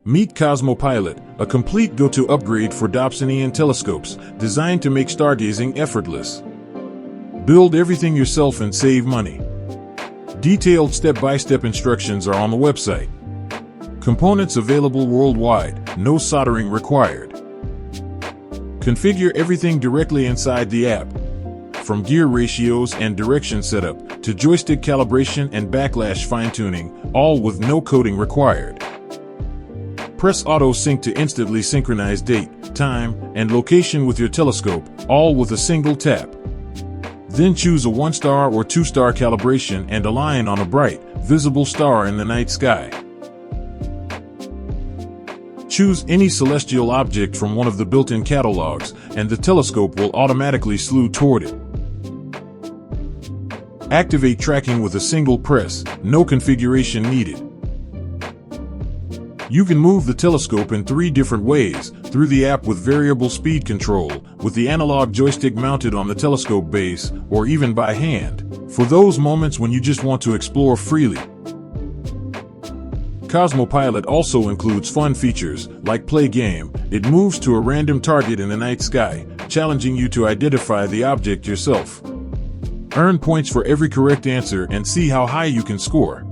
Meet CosmoPilot, a complete GoTo upgrade for Dobsonian telescopes designed to make stargazing effortless. Build everything yourself and save money. Detailed step-by-step instructions are on the website. Components available worldwide, no soldering required. Configure everything directly inside the app, from gear ratios and direction setup to joystick calibration and backlash fine-tuning, all with no coding required. Press AutoSync to instantly synchronize date, time, and location with your telescope, all with a single tap. Then choose a 1-star or 2-star calibration and align on a bright, visible star in the night sky. Choose any celestial object from one of the built-in catalogs, and the telescope will automatically slew toward it. Activate tracking with a single press, no configuration needed. You can move the telescope in 3 different ways: through the app with variable speed control, with the analog joystick mounted on the telescope base, or even by hand, for those moments when you just want to explore freely. CosmoPilot also includes fun features, like Play Game. It moves to a random target in the night sky, challenging you to identify the object yourself. Earn points for every correct answer and see how high you can score.